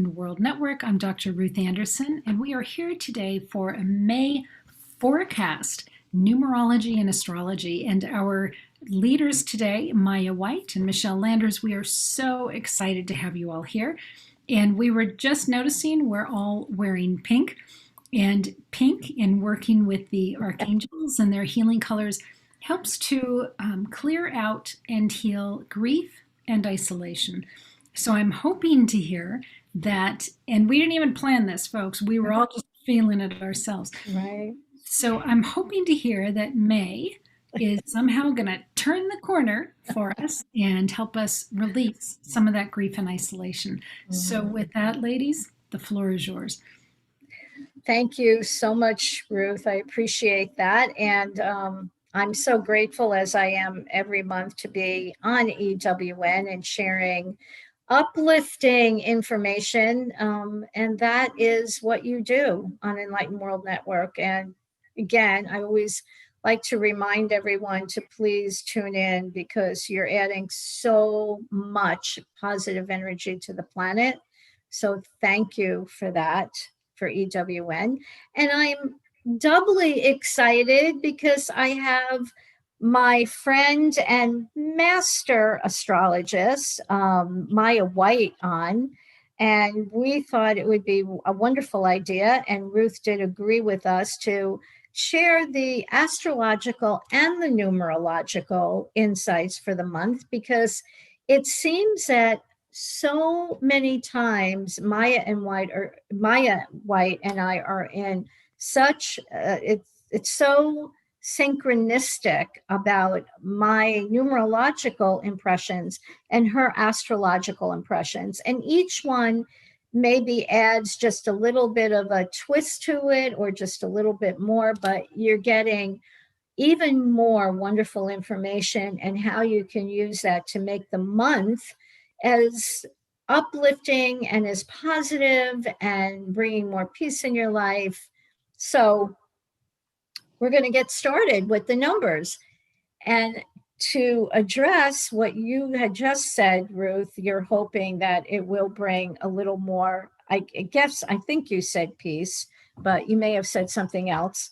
World Network. I'm Dr. Ruth Anderson, and we are here today for a May forecast, numerology and astrology. And our leaders today, Maya White and Michele Landers, we are so excited to have you all here. And we were just noticing we're all wearing pink, and pink in working with the archangels and their healing colors helps to clear out and heal grief and isolation. So I'm hoping to hear that, and we didn't even plan this, folks. We were all just feeling it ourselves. Right. So I'm hoping to hear that May is somehow going to turn the corner for us and help us release some of that grief and isolation. So with that, ladies, the floor is yours. Thank you so much, Ruth. I appreciate that. And I'm so grateful, as I am every month, to be on EWN and sharing uplifting information. And that is what you do on Enlightened World Network. And again, I always like to remind everyone to please tune in because you're adding so much positive energy to the planet. So thank you for that, for EWN. And I'm doubly excited because I have my friend and master astrologist, Maya White, on. And we thought it would be a wonderful idea. And Ruth did agree with us to share the astrological and the numerological insights for the month, because it seems that so many times Maya White and I are in such it's so synchronistic about my numerological impressions and her astrological impressions, and each one maybe adds just a little bit of a twist to it or just a little bit more, but you're getting even more wonderful information and how you can use that to make the month as uplifting and as positive and bringing more peace in your life. So we're going to get started with the numbers. And to address what you had just said, Ruth, you're hoping that it will bring a little more, I think you said peace, but you may have said something else.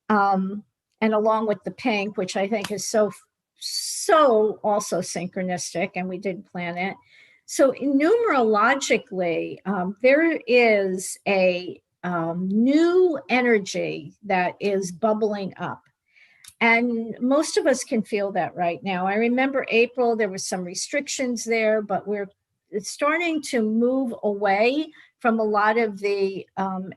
And along with the pink, which I think is so also synchronistic, and we did plan it. So numerologically, there is a new energy that is bubbling up. And most of us can feel that right now. I remember April, there was some restrictions there, but we're starting to move away from a lot of the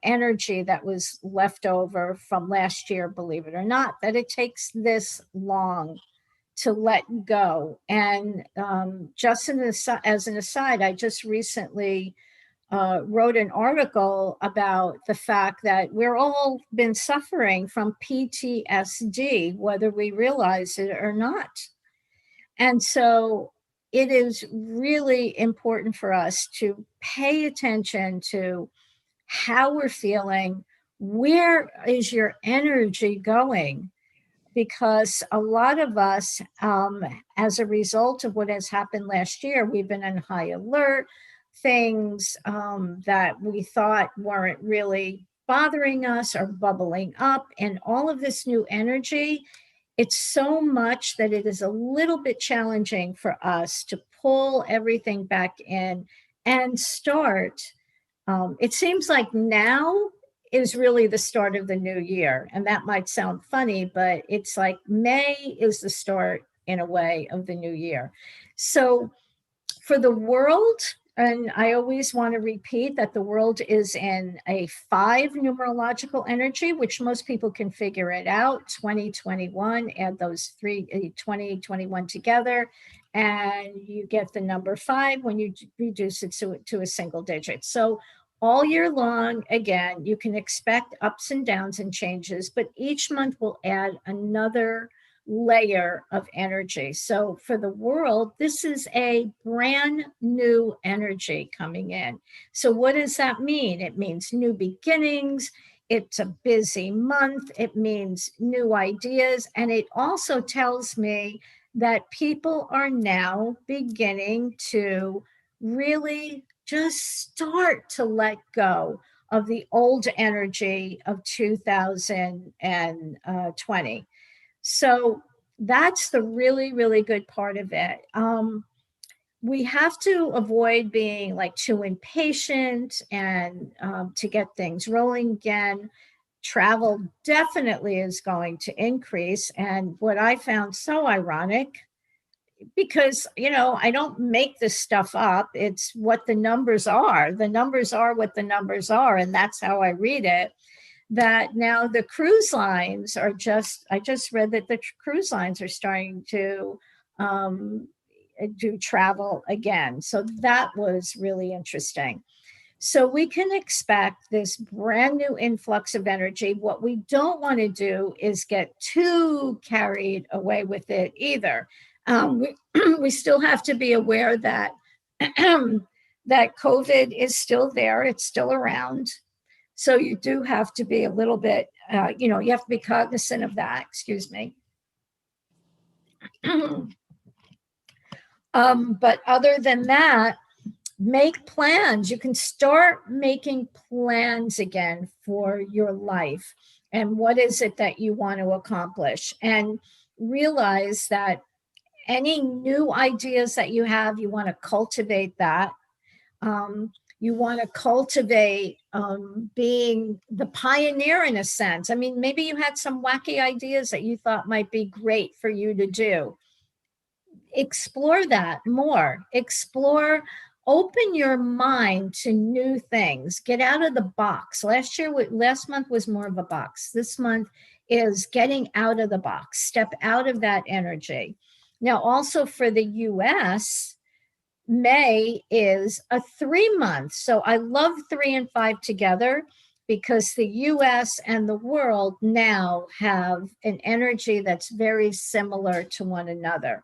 energy that was left over from last year, believe it or not, that it takes this long to let go. And just as an aside, I just recently wrote an article about the fact that we're all been suffering from PTSD, whether we realize it or not. And so it is really important for us to pay attention to how we're feeling. Where is your energy going? Because a lot of us, as a result of what has happened last year, we've been on high alert. Things that we thought weren't really bothering us are bubbling up, and all of this new energy, it's so much that it is a little bit challenging for us to pull everything back in and start. It seems like now is really the start of the new year. And that might sound funny, but it's like May is the start, in a way, of the new year. So for the world, and I always want to repeat that the world is in a 5 numerological energy, which most people can figure it out. 2021, add those 2021 together, and you get the number 5 when you reduce it to a single digit. So all year long, again, you can expect ups and downs and changes, but each month will add another layer of energy. So for the world, this is a brand new energy coming in. So what does that mean? It means new beginnings. It's a busy month. It means new ideas. And it also tells me that people are now beginning to really just start to let go of the old energy of 2020. So that's the really, really good part of it. We have to avoid being like too impatient and to get things rolling again. Travel definitely is going to increase. And what I found so ironic, because, I don't make this stuff up, it's what the numbers are. The numbers are what the numbers are. And that's how I read it. That now the cruise lines are I just read that the cruise lines are starting to do travel again. So that was really interesting. So we can expect this brand new influx of energy. What we don't want to do is get too carried away with it either. We still have to be aware that that COVID is still there. It's still around. So you do have to be a little bit, you have to be cognizant of that. Excuse me. But other than that, make plans. You can start making plans again for your life. And what is it that you want to accomplish? And realize that any new ideas that you have, you want to cultivate that. You want to cultivate being the pioneer in a sense. I mean, maybe you had some wacky ideas that you thought might be great for you to do. Explore that more. Open your mind to new things. Get out of the box. Last month was more of a box. This month is getting out of the box. Step out of that energy. Now, also for the US, May is a 3-month. So I love 3 and 5 together because the US and the world now have an energy that's very similar to one another.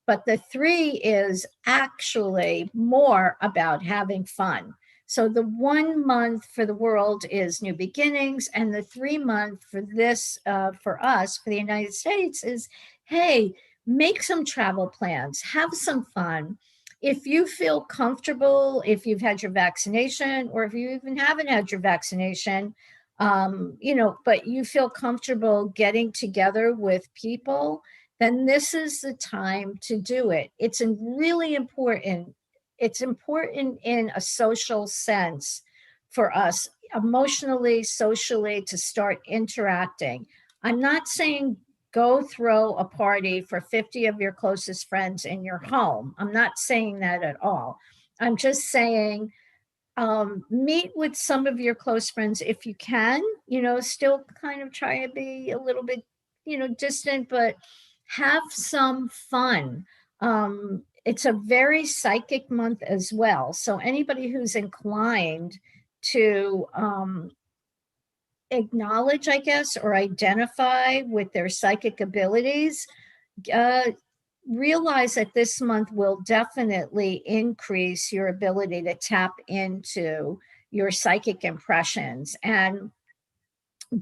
But the 3 is actually more about having fun. So the 1 month for the world is new beginnings, and the 3-month for this, for us, for the United States, is, hey, make some travel plans, have some fun. If you feel comfortable, if you've had your vaccination, or if you even haven't had your vaccination, but you feel comfortable getting together with people, then this is the time to do it. It's really important. It's important in a social sense for us, emotionally, socially, to start interacting. I'm not saying go throw a party for 50 of your closest friends in your home. I'm not saying that at all. I'm just saying meet with some of your close friends if you can, still kind of try to be a little bit, distant, but have some fun. It's a very psychic month as well. So anybody who's inclined to acknowledge, I guess, or identify with their psychic abilities, realize that this month will definitely increase your ability to tap into your psychic impressions, and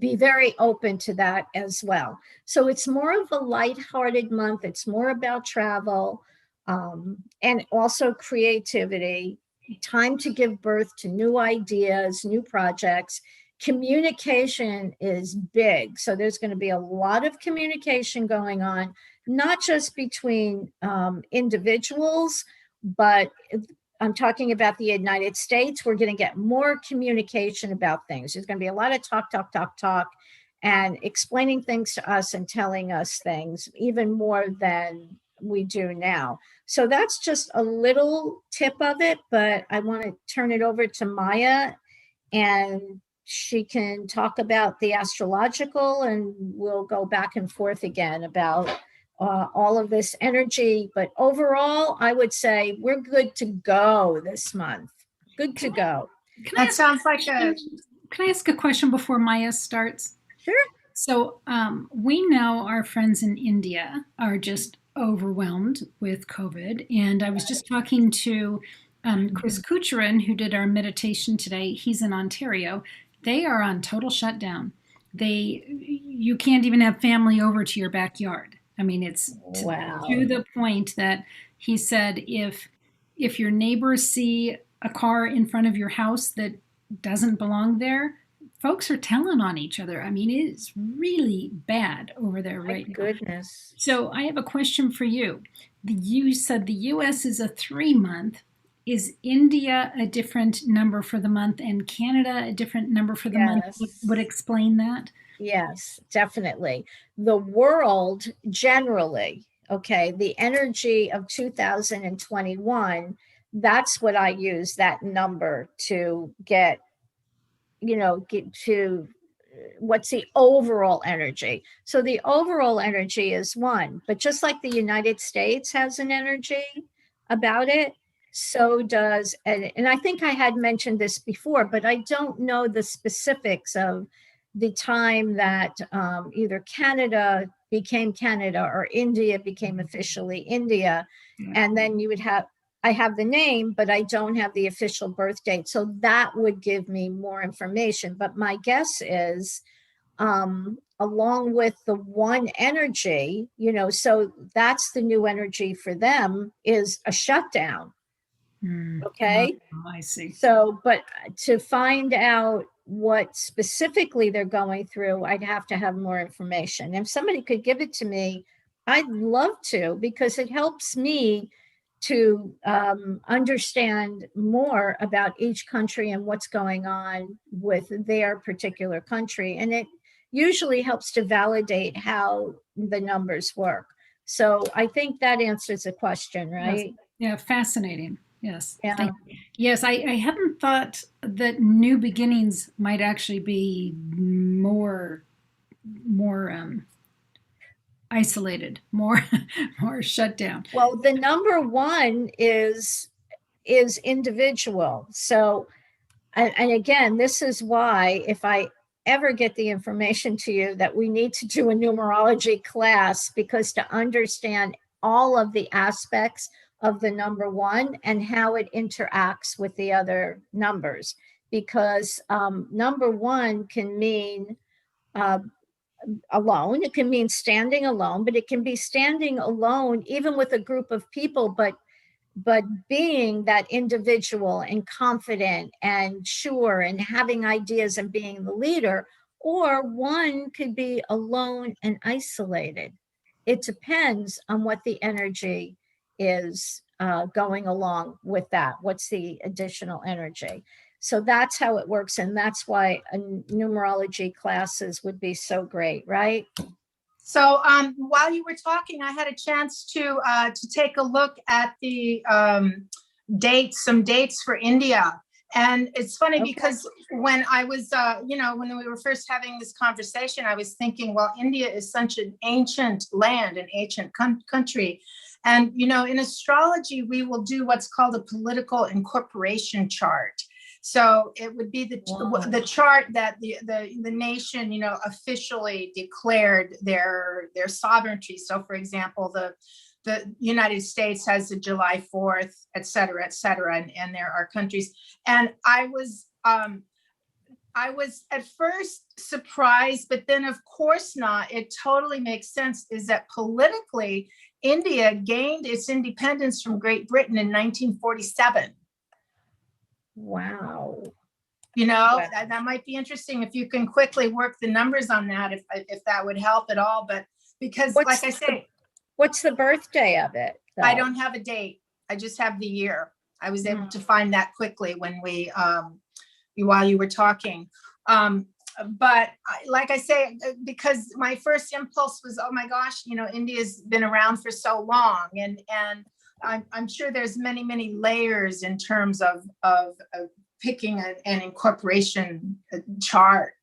be very open to that as well. So it's more of a lighthearted month. It's more about travel, and also creativity, time to give birth to new ideas, new projects. Communication is big. So there's going to be a lot of communication going on, not just between individuals, but I'm talking about the United States. We're going to get more communication about things. There's going to be a lot of talk, and explaining things to us and telling us things even more than we do now. So that's just a little tip of it, but I want to turn it over to Maya, and she can talk about the astrological, and we'll go back and forth again about all of this energy. But overall, I would say we're good to go this month. Good to go. That sounds like a... Can I ask a question before Maya starts? Sure. So we know our friends in India are just overwhelmed with COVID. And I was just talking to Chris Kucherin, who did our meditation today. He's in Ontario. They are on total shutdown. You can't even have family over to your backyard. I mean, it's wow. to the point that he said if your neighbors see a car in front of your house that doesn't belong there, folks are telling on each other. I mean, it is really bad over there My right now. goodness. So I have a question for you. You said the US is a 3 month. Is India a different number for the month and Canada a different number for the month? Would Yes. explain that? Yes, definitely. The world generally, okay, the energy of 2021, that's what I use that number to get, get to what's the overall energy. So the overall energy is one, but just like the United States has an energy about it, so does, and I think I had mentioned this before, but I don't know the specifics of the time that either Canada became Canada or India became officially India. Yeah. And then you would have, I have the name, but I don't have the official birth date. So that would give me more information. But my guess is, along with the one energy, so that's the new energy for them is a shutdown. Okay. I see. So, but to find out what specifically they're going through, I'd have to have more information. If somebody could give it to me, I'd love to, because it helps me to understand more about each country and what's going on with their particular country. And it usually helps to validate how the numbers work. So I think that answers the question, Yes. right? Yeah, fascinating. Yes. Yeah. Thank you. Yes, I hadn't thought that new beginnings might actually be more isolated, more more shut down. Well, the number one is individual. So, and again, this is why if I ever get the information to you that we need to do a numerology class, because to understand all of the aspects of the number one and how it interacts with the other numbers, because number one can mean uh, alone. It can mean standing alone, but it can be standing alone even with a group of people, but being that individual and confident and sure and having ideas and being the leader. Or one could be alone and isolated. It depends on what the energy is going along with that. What's the additional energy? So that's how it works. And that's why numerology classes would be so great, right? So while you were talking, I had a chance to take a look at the some dates for India. And it's funny because when I was, when we were first having this conversation, I was thinking, well, India is such an ancient land, an ancient country. And, in astrology, we will do what's called a political incorporation chart. So it would be the chart that the nation, officially declared their sovereignty. So, for example, the United States has the July 4th, et cetera, and there are countries. And I was at first surprised, but then of course not. It totally makes sense. Is that politically, India gained its independence from Great Britain in 1947. Wow. That might be interesting if you can quickly work the numbers on that, if that would help at all. But because, like I say, what's the birthday of it, though? I don't have a date. I just have the year. I was able to find that quickly when while you were talking. But like I say, because my first impulse was, oh my gosh, India's been around for so long, and I'm sure there's many, many layers in terms of picking an incorporation chart,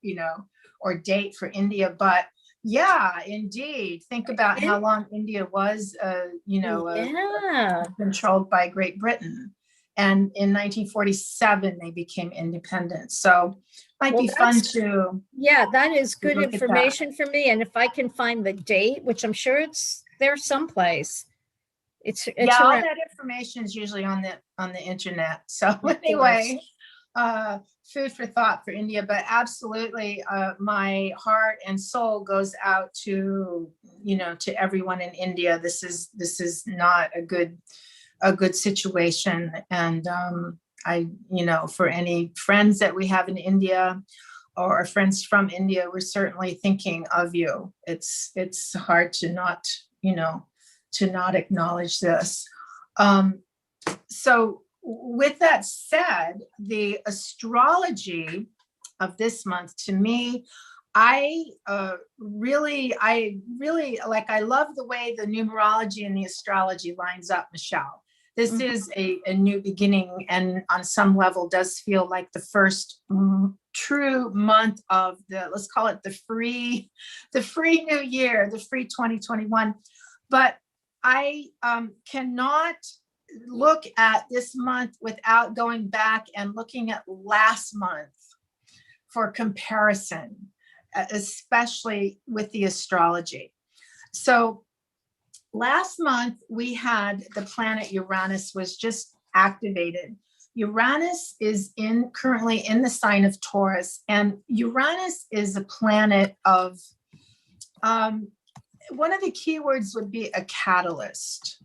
or date for India. But yeah, indeed, think about how long India was, controlled by Great Britain. And in 1947, they became independent. So might be fun to. Yeah, that is good information for me. And if I can find the date, which I'm sure it's there someplace. It's all that information is usually on the internet. So anyway, food for thought for India, but absolutely, my heart and soul goes out to everyone in India. This is not a good situation, and for any friends that we have in India or our friends from India, we're certainly thinking of you. It's hard to not, to not acknowledge this. So with that said, the astrology of this month, to me, I really like, I love the way the numerology and the astrology lines up, Michelle. This is a new beginning, and on some level does feel like the first true month of let's call it the free new year, the free 2021. But I cannot look at this month without going back and looking at last month for comparison, especially with the astrology. So last month we had the planet Uranus was just activated. Uranus is currently in the sign of Taurus, and Uranus is a planet of, one of the keywords would be a catalyst.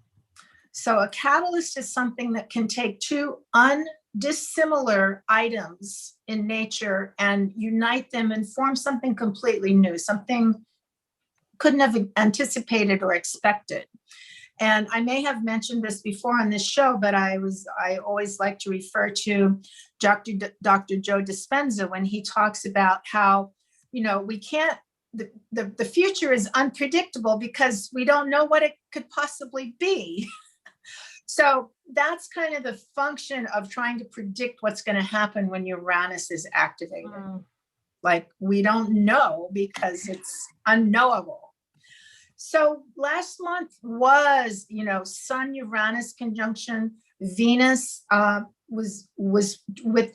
So a catalyst is something that can take two undissimilar items in nature and unite them and form something completely new, something couldn't have anticipated or expected. And I may have mentioned this before on this show, but I always like to refer to Dr. Joe Dispenza when he talks about how, we can't, the future is unpredictable because we don't know what it could possibly be. So that's kind of the function of trying to predict what's going to happen when Uranus is activated. Like, we don't know because it's unknowable. So last month was, Sun Uranus conjunction. Venus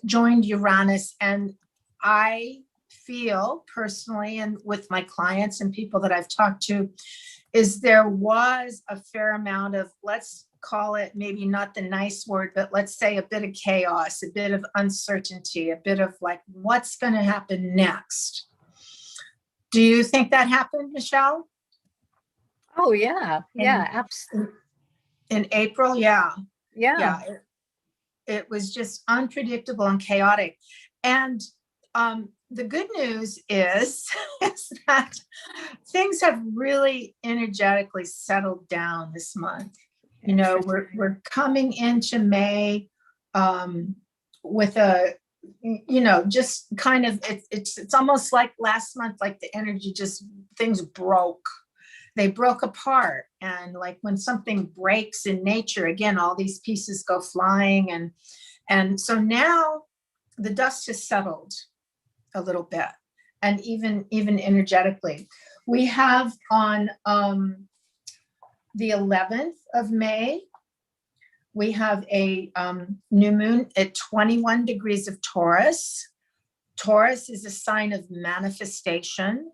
joined Uranus, and I feel personally, and with my clients and people that I've talked to, is there was a fair amount of, let's call it, maybe not the nice word, but let's say a bit of chaos, a bit of uncertainty, a bit of like, what's going to happen next? Do you think that happened, Michelle? Oh, yeah. Yeah, absolutely. In April? Yeah. It was just unpredictable and chaotic. And the good news is that things have really energetically settled down this month. We're coming into May with a, just kind of, it's almost like last month, like the energy just, things broke. They broke apart. And like when something breaks in nature, again, all these pieces go flying. And so now the dust has settled a little bit, and even energetically. We have on the 11th of May, we have a new moon at 21 degrees of Taurus. Taurus is a sign of manifestation.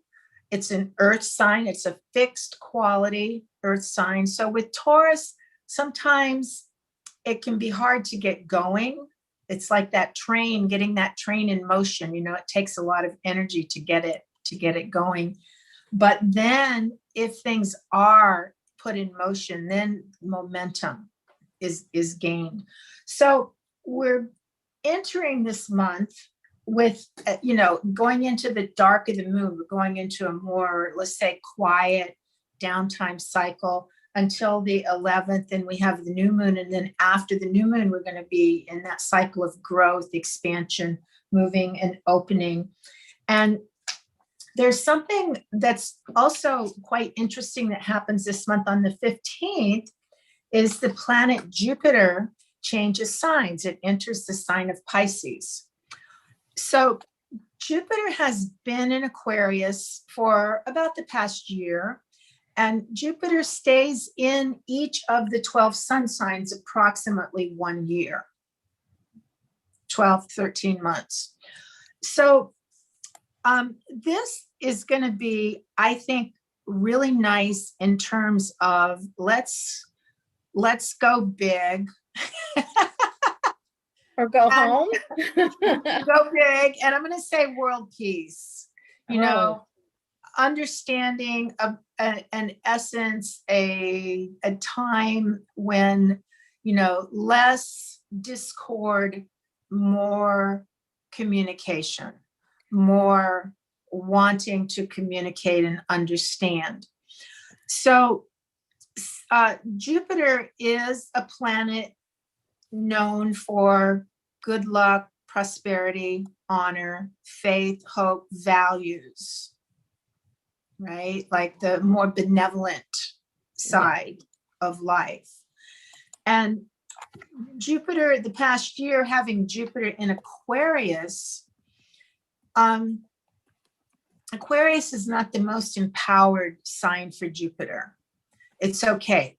It's an earth sign. It's a fixed quality earth sign. So with Taurus, sometimes it can be hard to get going. It's like that train, getting that train in motion. It takes a lot of energy to get it going. But then if things are put in motion, then momentum is gained. So we're entering this month with, going into the dark of the moon. We're going into a more, let's say, quiet downtime cycle until the 11th, and we have the new moon. And then after the new moon, we're going to be in that cycle of growth, expansion, moving and opening. And there's something that's also quite interesting that happens this month on the 15th is the planet Jupiter changes signs. It enters the sign of Pisces. So Jupiter has been in Aquarius for about the past year, and Jupiter stays in each of the 12 sun signs approximately 1 year, 12, 13 months. So this is going to be, I think, really nice in terms of let's go big. Or go home. Go big. And I'm going to say world peace, understanding an essence, a time when, less discord, more communication, more wanting to communicate and understand. So Jupiter is a planet known for good luck, prosperity, honor, faith, hope, values, right? Like the more benevolent side of life. And Jupiter, the past year, having Jupiter in Aquarius, Aquarius is not the most empowered sign for Jupiter. It's okay.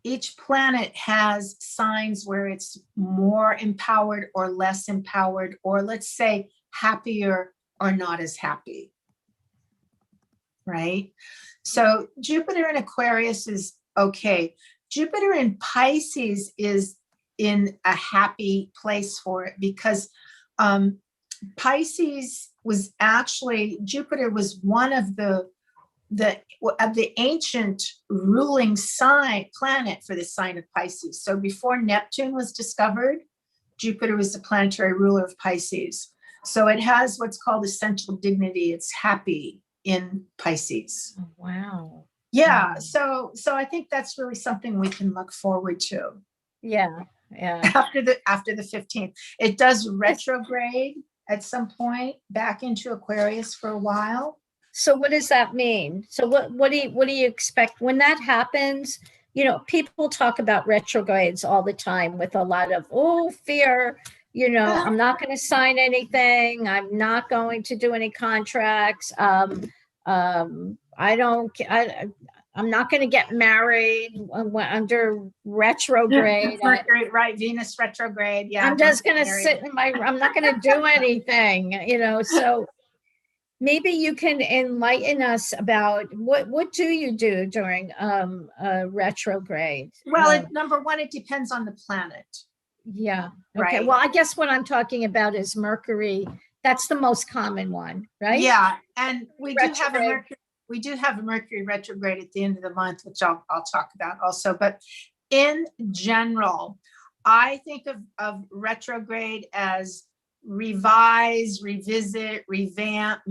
Each planet has signs where it's more empowered or less empowered, or let's say happier or not as happy, right? So Jupiter in Aquarius is okay. Jupiter in Pisces is in a happy place for it, because Pisces was actually, Jupiter was one of the ancient ruling planet for the sign of Pisces. So before Neptune was discovered, Jupiter was the planetary ruler of Pisces. So it has what's called essential dignity. It's happy in Pisces. Oh, wow. Yeah. So I think that's really something we can look forward to. Yeah. After the 15th, it does retrograde at some point back into Aquarius for a while. So what does that mean? So what do you expect when that happens? You know, people talk about retrogrades all the time with a lot of fear. You know, I'm not going to sign anything. I'm not going to do any contracts. I'm not going to get married under retrograde. Mercury, right? Venus retrograde. Yeah. I'm just going to sit in I'm not going to do anything, you know. So maybe you can enlighten us about what do you do during retrograde? Well, number one, it depends on the planet. Yeah. Okay. Right. Well, I guess what I'm talking about is Mercury. That's the most common one, right? Yeah. And we do have a Mercury retrograde at the end of the month, which I'll talk about also. But in general, I think of retrograde as revise, revisit, revamp,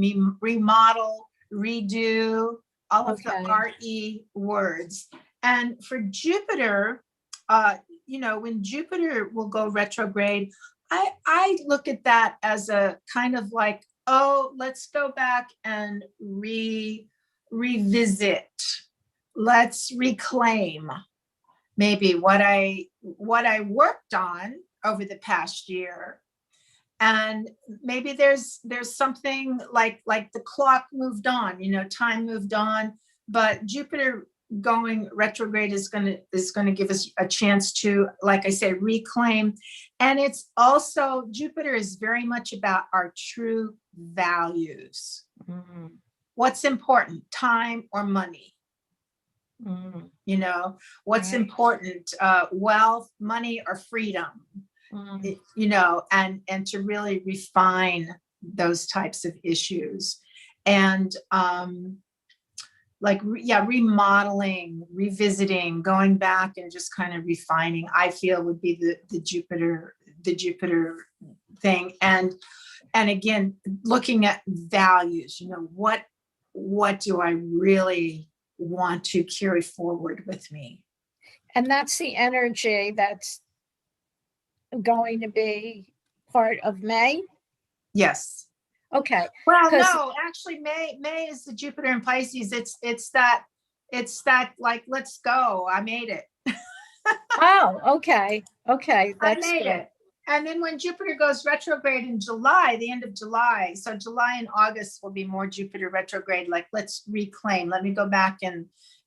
remodel, redo, all of the RE words. And for Jupiter, when Jupiter will go retrograde, I look at that as a kind of like, let's go back and revisit. Let's reclaim maybe what I worked on over the past year. And maybe there's something like the clock moved on, time moved on, but Jupiter going retrograde is going to give us a chance to, like I say, reclaim. And it's also, Jupiter is very much about our true values. Mm-hmm. What's important, time or money? Mm-hmm. What's important, wealth, money, or freedom? Mm-hmm. And to really refine those types of issues. And remodeling, revisiting, going back and just kind of refining, I feel would be the Jupiter thing. And again, looking at values, what do I really want to carry forward with me? And that's the energy that's going to be part of May? Yes. Okay. Well, no, actually May is the Jupiter in Pisces. It's that like, let's go. I made it. Oh, okay. Okay. That's I made good. It. And then when Jupiter goes retrograde in July, the end of July, so July and August will be more Jupiter retrograde, like let's reclaim, let me go back and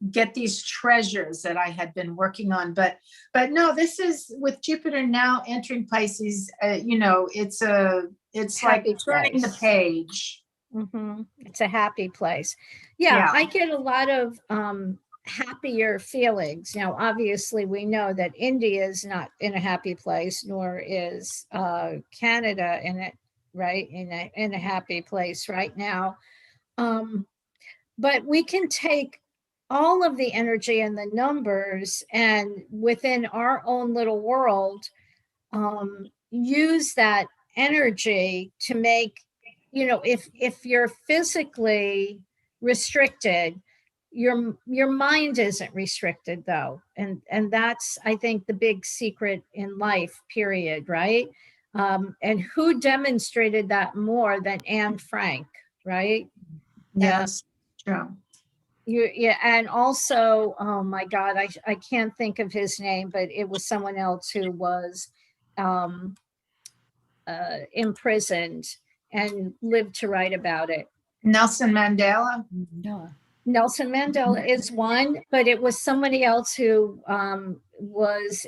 get these treasures that I had been working on. But no, this is with Jupiter now entering Pisces, it's like turning the page. Mm-hmm. It's a happy place. Yeah, I get a lot of happier feelings. Now, obviously, we know that India is not in a happy place, nor is Canada in it, right? In a happy place right now. But we can take all of the energy and the numbers, and within our own little world, use that energy to make, if you're physically restricted, your mind isn't restricted though, and that's, I think, the big secret in life, period, right? And who demonstrated that more than Anne Frank, right? Yes, true. Yeah, and also, oh my God, I can't think of his name, but it was someone else who was um, imprisoned and lived to write about it. Nelson Mandela. Mandela. Nelson Mandela is one, but it was somebody else who was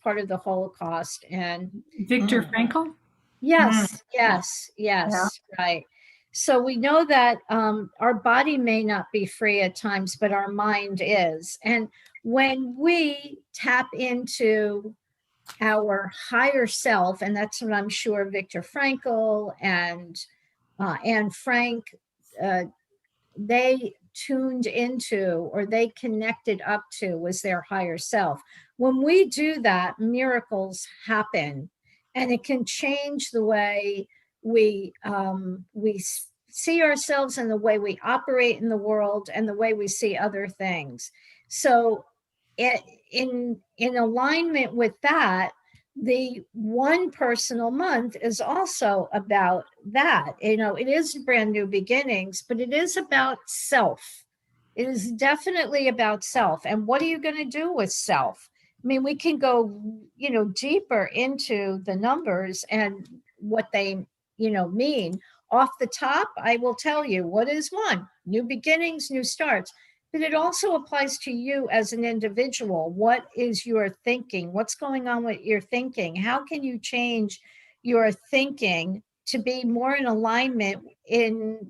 part of the Holocaust. And Viktor Frankl? yes, yes, yes, right. So we know that our body may not be free at times, but our mind is. And when we tap into our higher self, and that's what I'm sure Viktor Frankl and Anne Frank, they tuned into, or they connected up to, was their higher self. When we do that, miracles happen, and it can change the way we see ourselves, and the way we operate in the world, and the way we see other things. So in alignment with that, the one personal month is also about that. It is brand new beginnings, but it is about self. It is definitely about self. And what are you going to do with self? I mean, we can go, deeper into the numbers and what they, mean. Off the top, I will tell you what is one: new beginnings, new starts. But it also applies to you as an individual. What is your thinking? What's going on with your thinking? How can you change your thinking to be more in alignment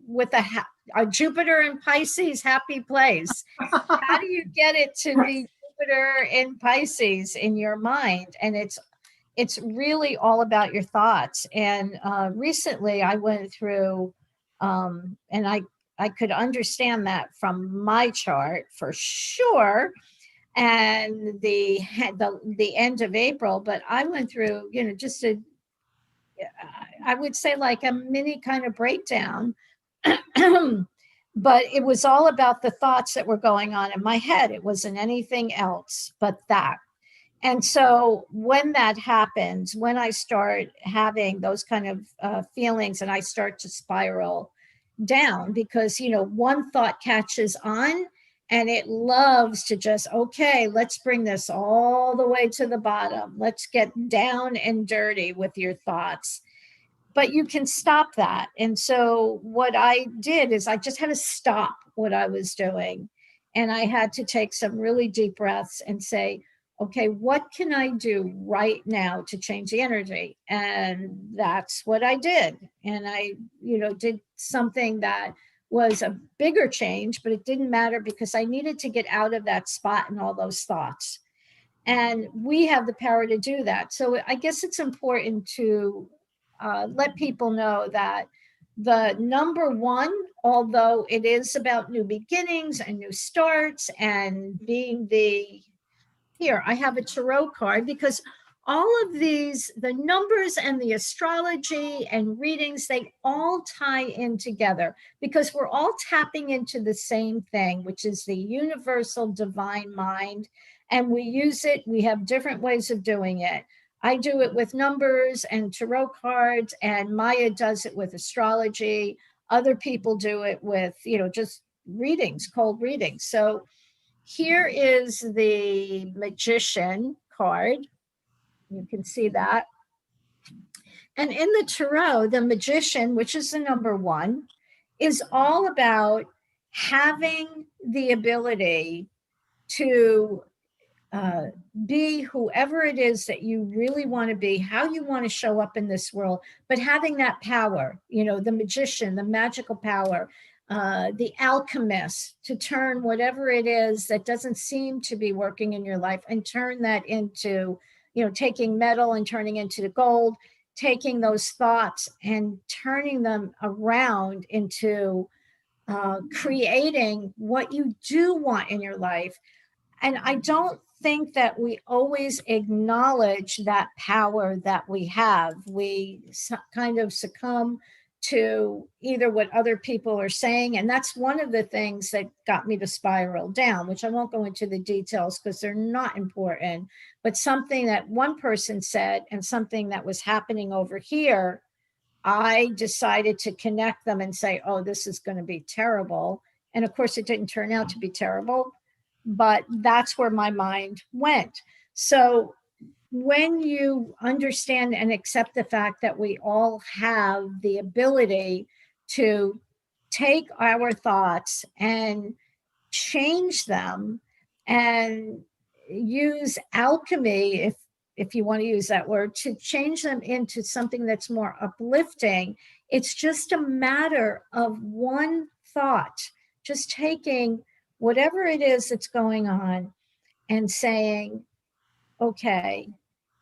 with a Jupiter in Pisces happy place? How do you get it to be Jupiter in Pisces in your mind? And it's really all about your thoughts. And recently I went through, and I could understand that from my chart for sure, and the end of April. But I went through, just I would say like a mini kind of breakdown. But it was all about the thoughts that were going on in my head. It wasn't anything else but that. And so when that happens, when I start having those kind of feelings, and I start to spiral down, because one thought catches on, and it loves to just, okay, let's bring this all the way to the bottom, let's get down and dirty with your thoughts. But you can stop that. And so what I did is I just had to stop what I was doing, and I had to take some really deep breaths and say, okay, what can I do right now to change the energy? And that's what I did. And I, did something that was a bigger change, but it didn't matter, because I needed to get out of that spot and all those thoughts. And we have the power to do that. So I guess it's important to let people know that the number one, although it is about new beginnings and new starts and being here, I have a tarot card, because all of these, the numbers and the astrology and readings, they all tie in together, because we're all tapping into the same thing, which is the universal divine mind. And we use it, we have different ways of doing it. I do it with numbers and tarot cards, and Maya does it with astrology. Other people do it with, just readings, cold readings. So here is the Magician card. You can see that. And in the tarot, the Magician, which is the number one, is all about having the ability to be whoever it is that you really want to be, how you want to show up in this world, but having that power, the magician, the magical power, the alchemist, to turn whatever it is that doesn't seem to be working in your life and turn that into, taking metal and turning into gold, taking those thoughts and turning them around into creating what you do want in your life. And I don't think that we always acknowledge that power that we have. We kind of succumb to either what other people are saying. And that's one of the things that got me to spiral down, which I won't go into the details because they're not important, but something that one person said and something that was happening over here, I decided to connect them and say, oh, this is going to be terrible. And of course, it didn't turn out to be terrible, but that's where my mind went. So when you understand and accept the fact that we all have the ability to take our thoughts and change them and use alchemy, if you want to use that word, to change them into something that's more uplifting, it's just a matter of one thought, just taking whatever it is that's going on and saying, okay,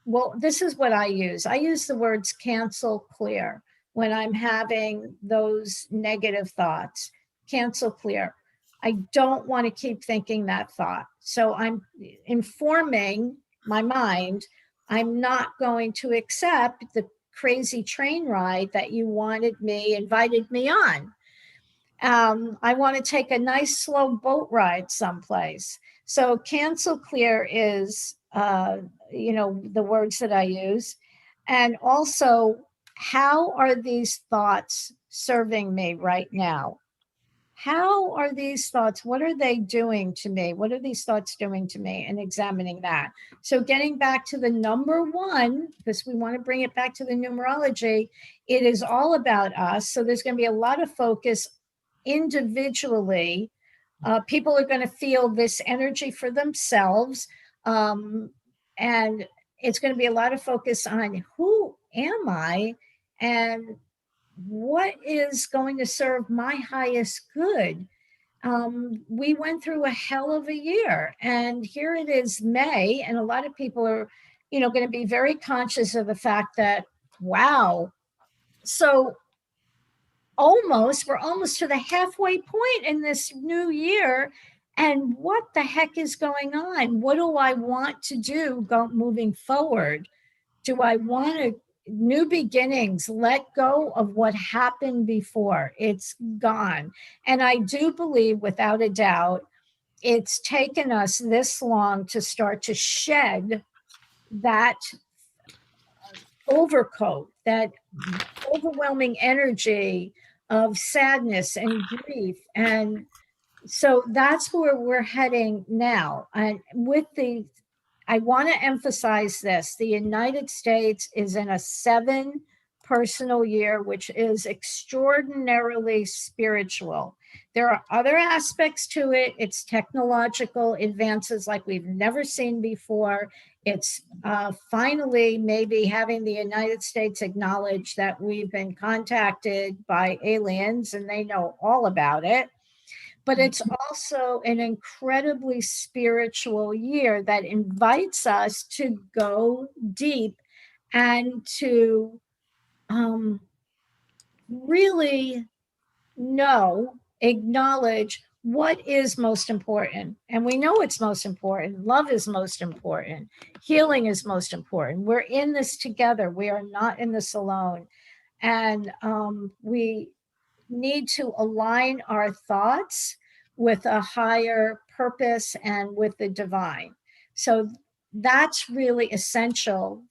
well, this is what I use. I use the words cancel, clear when I'm having those negative thoughts. Cancel, clear. I don't want to keep thinking that thought. So I'm informing my mind, I'm not going to accept the crazy train ride that you invited me on. I want to take a nice slow boat ride someplace. So cancel, clear is, the words that I use. And also, how are these thoughts serving me right now? How are these thoughts? What are they doing to me? What are these thoughts doing to me? And examining that. So getting back to the number one, because we want to bring it back to the numerology, it is all about us. So there's going to be a lot of focus individually. People are going to feel this energy for themselves. And it's going to be a lot of focus on who am I and what is going to serve my highest good. We went through a hell of a year, and here it is May, and a lot of people are, going to be very conscious of the fact that, wow, so we're almost to the halfway point in this new year. And what the heck is going on? What do I want to do moving forward? Do I want new beginnings, let go of what happened before? It's gone. And I do believe, without a doubt, it's taken us this long to start to shed that overcoat, that overwhelming energy of sadness and grief. And so that's where we're heading now. And I want to emphasize this. The United States is in a 7 personal year, which is extraordinarily spiritual. There are other aspects to it. It's technological advances like we've never seen before. It's finally maybe having the United States acknowledge that we've been contacted by aliens and they know all about it. But it's also an incredibly spiritual year that invites us to go deep and to really acknowledge what is most important. And we know it's most important. Love is most important. Healing is most important. We're in this together. We are not in this alone. And we need to align our thoughts with a higher purpose and with the divine. So that's really essential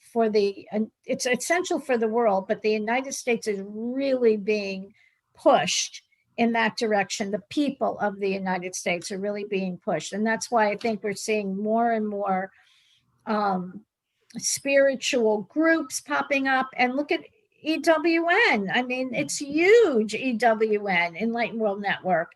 it's essential for the world, but the United States is really being pushed in that direction. The people of the United States are really being pushed. And that's why I think we're seeing more and more spiritual groups popping up. And look at EWN. I mean, it's huge, EWN, Enlightened World Network.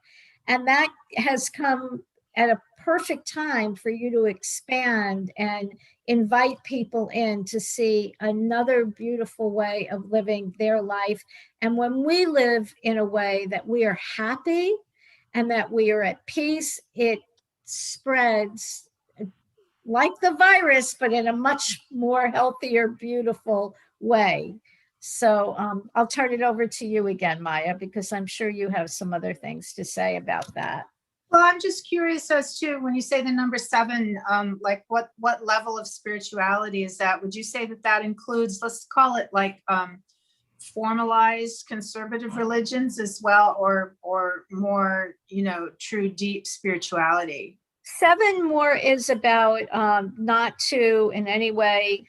And that has come at a perfect time for you to expand and invite people in to see another beautiful way of living their life. And when we live in a way that we are happy and that we are at peace, it spreads like the virus, but in a much more healthier, beautiful way. So I'll turn it over to you again, Maya, because I'm sure you have some other things to say about that. Well, I'm just curious as to when you say the number 7, like what level of spirituality is that? Would you say that that includes, let's call it like formalized conservative religions as well, or more, true deep spirituality? 7 more is about not to in any way,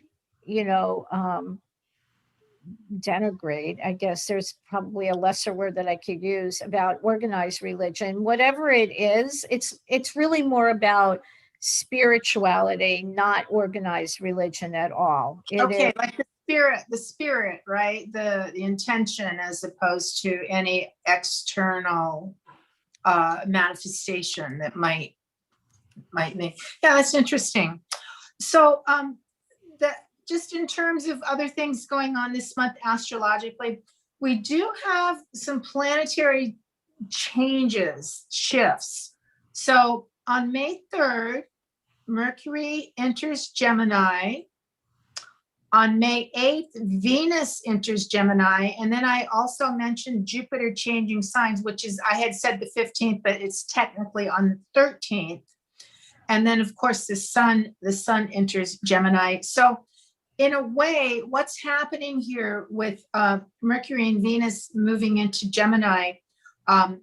denigrate. I guess there's probably a lesser word that I could use about organized religion. Whatever it is, it's really more about spirituality, not organized religion at all. Okay, like the spirit, right? The intention, as opposed to any external manifestation that might make. Yeah, that's interesting. So that just in terms of other things going on this month astrologically, we do have some planetary shifts. So on May 3rd, Mercury enters Gemini. On May 8th, Venus enters Gemini. And then I also mentioned Jupiter changing signs, which is, I had said the 15th, but it's technically on the 13th. And then, of course, the sun enters Gemini. So in a way, what's happening here with Mercury and Venus moving into Gemini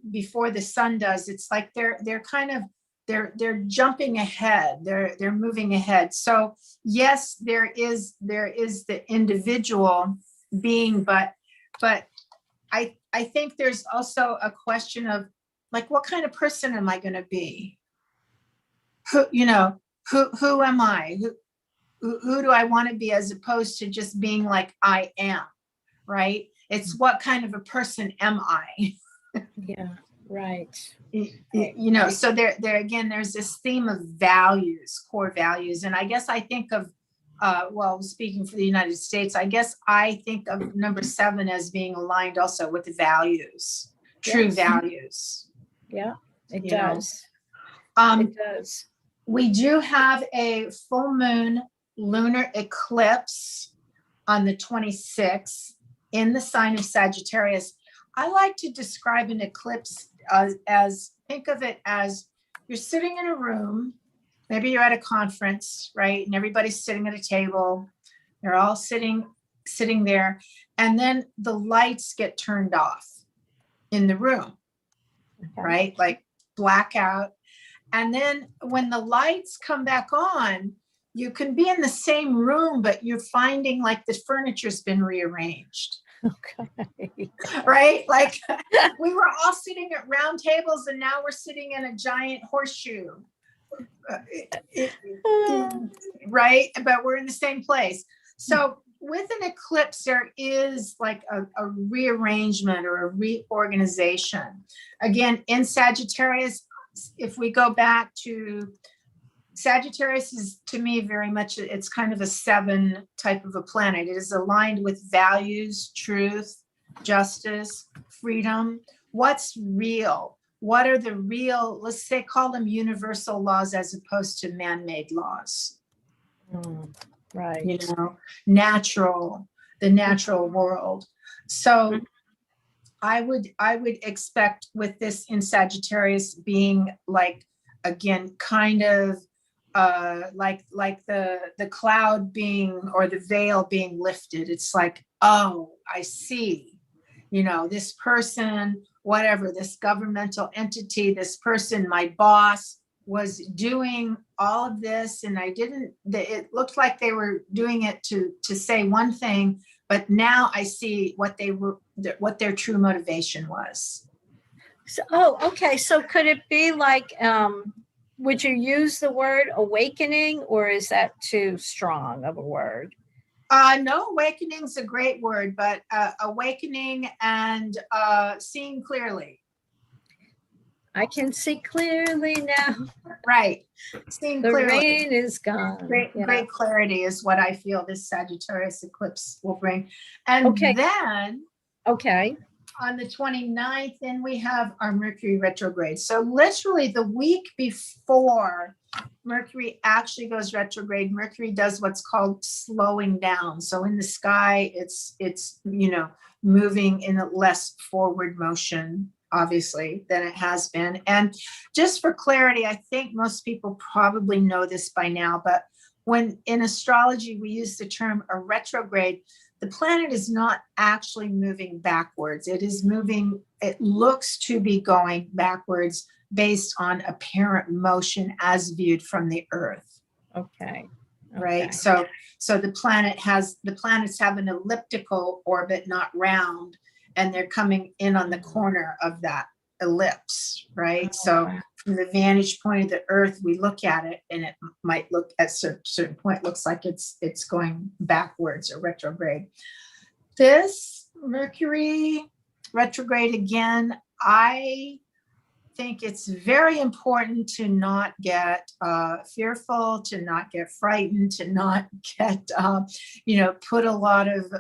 before the sun does, it's like they're kind of, they're jumping ahead. They're moving ahead. So yes, there is the individual being, but I think there's also a question of like, what kind of person am I going to be? Who am I? Who do I want to be, as opposed to just being like I am, right? It's what kind of a person am I? Yeah, right. So there again, there's this theme of values, core values. And I guess I think of, speaking for the United States, I guess I think of number 7 as being aligned also with the values, true values. Yeah, it does. It does. We do have a full moon lunar eclipse on the 26th in the sign of Sagittarius. I like to describe an eclipse as think of it as you're sitting in a room, maybe you're at a conference, right? And everybody's sitting at a table. They're all sitting there. And then the lights get turned off in the room, right? Like blackout. And then when the lights come back on, you can be in the same room, but you're finding like the furniture's been rearranged. Okay. Right? Like we were all sitting at round tables and now we're sitting in a giant horseshoe. Right? But we're in the same place. So with an eclipse, there is like a rearrangement or a reorganization. Again, in Sagittarius, if we go back to Sagittarius, is to me very much, it's kind of a 7 type of a planet. It is aligned with values, truth, justice, freedom. What's real? What are the real, let's say, call them universal laws as opposed to man-made laws? Right. The natural world. So I would expect with this in Sagittarius being like, again, kind of like the cloud being, or the veil being lifted. It's like, oh, I see, this person, whatever, this governmental entity, this person, my boss was doing all of this. And it looked like they were doing it to say one thing, but now I see what their true motivation was. So, okay. So could it be like, would you use the word awakening, or is that too strong of a word? No, awakening's a great word, but awakening and seeing clearly. I can see clearly now. Right. Seeing the clearly. rain is gone. Great clarity is what I feel this Sagittarius eclipse will bring. And then on the 29th, then we have our Mercury retrograde. So literally the week before Mercury actually goes retrograde, Mercury does what's called slowing down. So in the sky, it's moving in a less forward motion. obviously, than it has been. And just for clarity, I think most people probably know this by now, but when in astrology we use the term a retrograde, the planet is not actually moving backwards. It is moving, it looks to be going backwards based on apparent motion as viewed from the Earth. Okay. Right. So the planets have an elliptical orbit, not round, and they're coming in on the corner of that ellipse, right? So from the vantage point of the Earth, we look at it, and it might look at certain point looks like it's going backwards or retrograde. This Mercury retrograde again, I think it's very important to not get fearful, to not get frightened, to not get put a lot of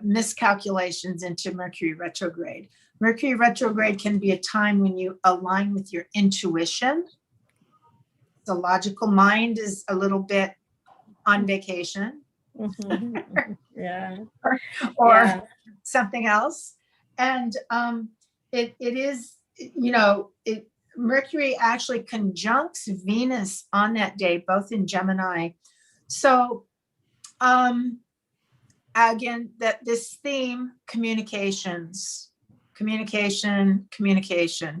miscalculations into Mercury retrograde. Mercury retrograde can be a time when you align with your intuition. The logical mind is a little bit on vacation. Yeah. or something else. And it is, Mercury actually conjuncts Venus on that day, both in Gemini. So again, that this theme, communication,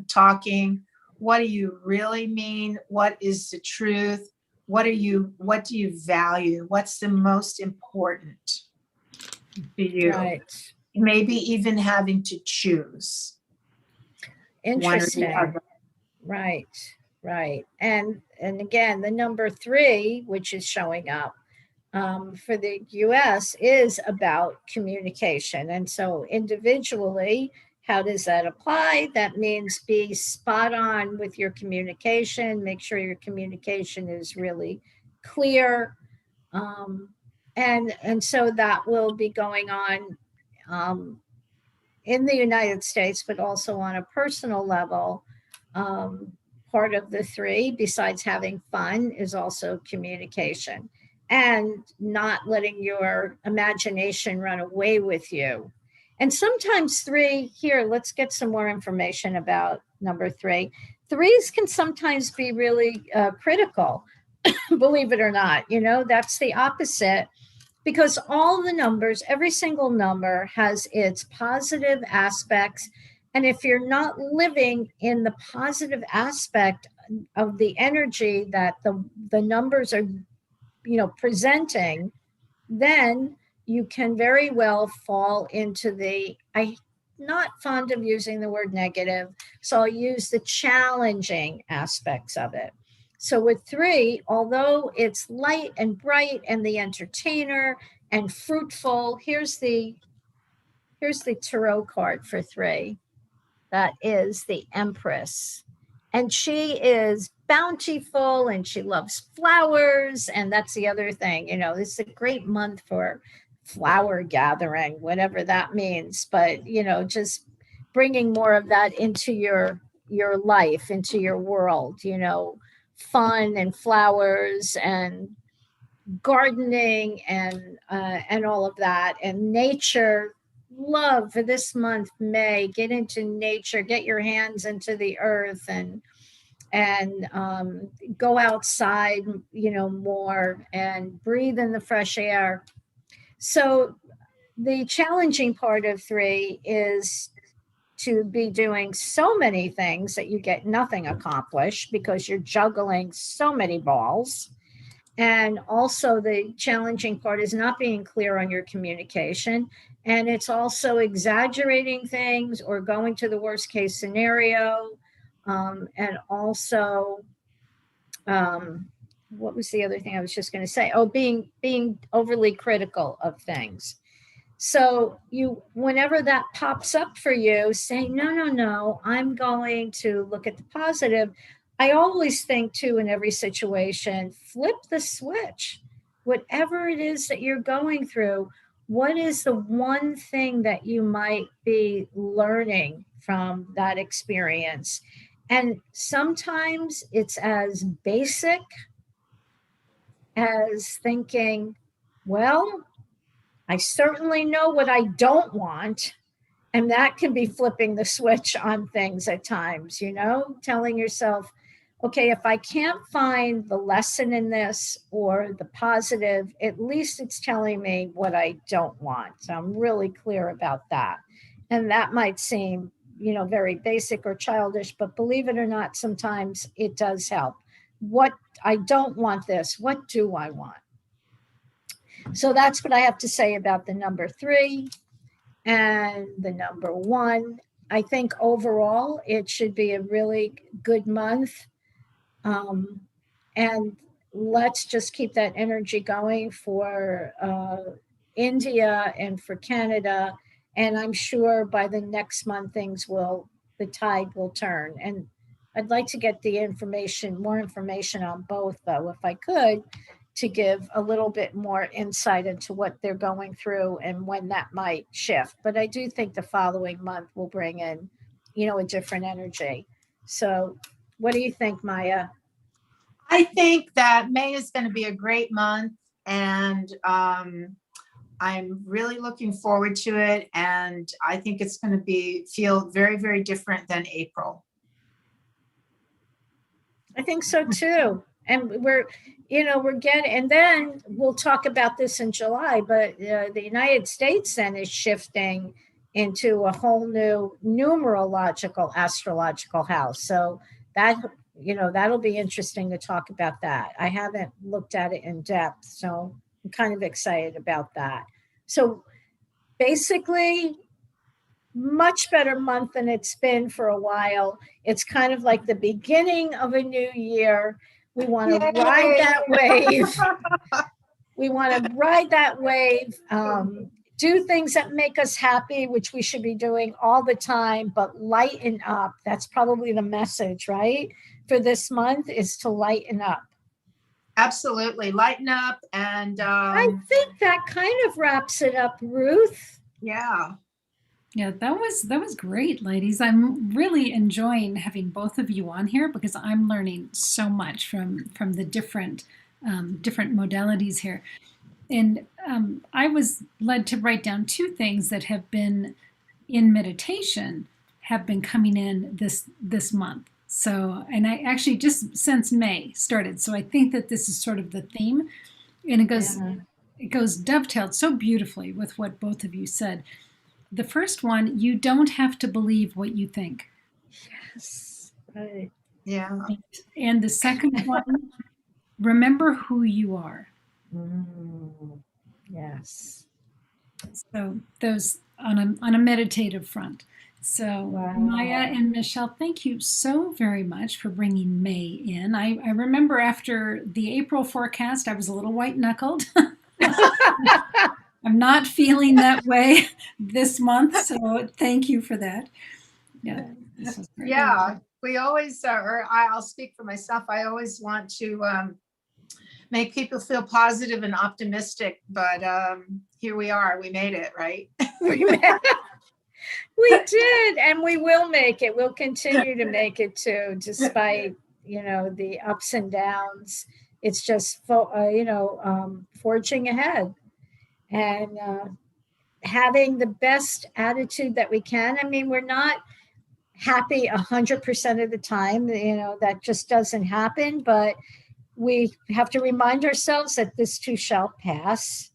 talking. What do you really mean? What is the truth? What do you value? What's the most important to you? Right. Maybe even having to choose. Interesting. Right. And again, the number 3, which is showing up for the US, is about communication. And so individually, how does that apply? That means be spot on with your communication. Make sure your communication is really clear. And so that will be going on in the United States, but also on a personal level. Part of the 3, besides having fun, is also communication and not letting your imagination run away with you. And sometimes 3, here, let's get some more information about number 3. 3s can sometimes be really critical, believe it or not. That's the opposite, because all the numbers, every single number has its positive aspects. And if you're not living in the positive aspect of the energy that the numbers are, presenting, then you can very well fall into I'm not fond of using the word negative, so I'll use the challenging aspects of it. So with 3, although it's light and bright and the entertainer and fruitful, here's the tarot card for 3. That is the Empress. And she is bountiful and she loves flowers. And that's the other thing, this is a great month for flower gathering, whatever that means. But, just bringing more of that into your life, into your world, fun and flowers and gardening and all of that, and nature. Love for this month, May. Get into nature, get your hands into the earth, and go outside, more, and breathe in the fresh air. So the challenging part of 3 is to be doing so many things that you get nothing accomplished because you're juggling so many balls. And also the challenging part is not being clear on your communication. And it's also exaggerating things or going to the worst case scenario. And also, what was the other thing I was just going to say? Oh, being overly critical of things. So whenever that pops up for you, say, no, I'm going to look at the positive. I always think too, in every situation, flip the switch. Whatever it is that you're going through, what is the one thing that you might be learning from that experience? And sometimes it's as basic as thinking, well, I certainly know what I don't want. And that can be flipping the switch on things at times, telling yourself, okay, if I can't find the lesson in this or the positive, at least it's telling me what I don't want. So I'm really clear about that. And that might seem, very basic or childish, but believe it or not, sometimes it does help. What I don't want this, what do I want? So that's what I have to say about the number 3 and the number 1. I think overall it should be a really good month. And let's just keep that energy going for India and for Canada. And I'm sure by the next month, the tide will turn. And I'd like to get more information on both, though, if I could, to give a little bit more insight into what they're going through and when that might shift. But I do think the following month will bring in, a different energy. So what do you think, Maya? I think that May is going to be a great month, and I'm really looking forward to it. And I think it's going to feel very, very different than April. I think so too. And we're getting, and then we'll talk about this in July, but the United States then is shifting into a whole new numerological astrological house. So that, that'll be interesting to talk about that. I haven't looked at it in depth, so I'm kind of excited about that. So basically, much better month than it's been for a while. It's kind of like the beginning of a new year. We want to ride that wave. We want to ride that wave, do things that make us happy, which we should be doing all the time, but lighten up. That's probably the message, right? For this month is to lighten up. Absolutely. Lighten up. And I think that kind of wraps it up, Ruth. Yeah. Yeah, that was great, ladies. I'm really enjoying having both of you on here because I'm learning so much from the different modalities here. And I was led to write down 2 things that have been in meditation have been coming in this month. So, and I actually just since May started. So I think that this is sort of the theme, and it goes dovetailed so beautifully with what both of you said. The first one, you don't have to believe what you think. Yes. Right. Yeah. And the second one, remember who you are. Yes. So those on a meditative front. So wow. Maya and Michele, thank you so very much for bringing May in. I remember after the April forecast, I was a little white-knuckled. I'm not feeling that way this month, so thank you for that. Yeah, yeah. We always, or I'll speak for myself. I always want to make people feel positive and optimistic, but here we are. We made it, right? We did, and we will make it. We'll continue to make it too, despite the ups and downs. It's just forging ahead. And having the best attitude that we can. I mean, we're not happy 100% of the time, that just doesn't happen, but we have to remind ourselves that this too shall pass.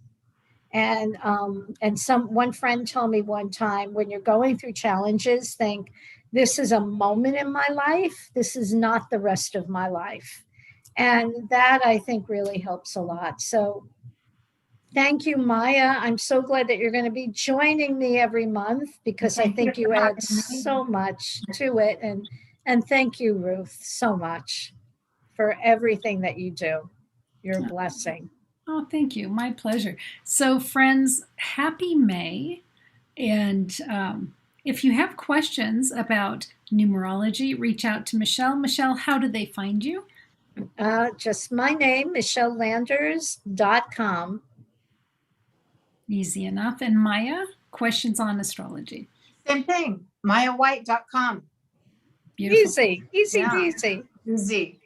And one friend told me one time, when you're going through challenges, think, this is a moment in my life. This is not the rest of my life. And that, I think, really helps a lot. So thank you, Maya. I'm so glad that you're going to be joining me every month, because I think you add so much to it. And thank you, Ruth, so much for everything that you do. You're a blessing. Oh, thank you. My pleasure. So, friends, happy May. And if you have questions about numerology, reach out to Michele. Michele, how do they find you? Just my name, MicheleLanders.com. Easy enough. And Maya, questions on astrology? Same thing, MayaWhite.com. Beautiful. Easy peasy. Easy.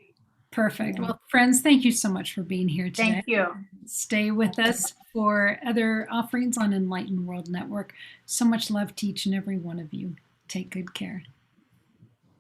Perfect. Yeah. Well, friends, thank you so much for being here today. Thank you. Stay with us for other offerings on Enlightened World Network. So much love to each and every one of you. Take good care.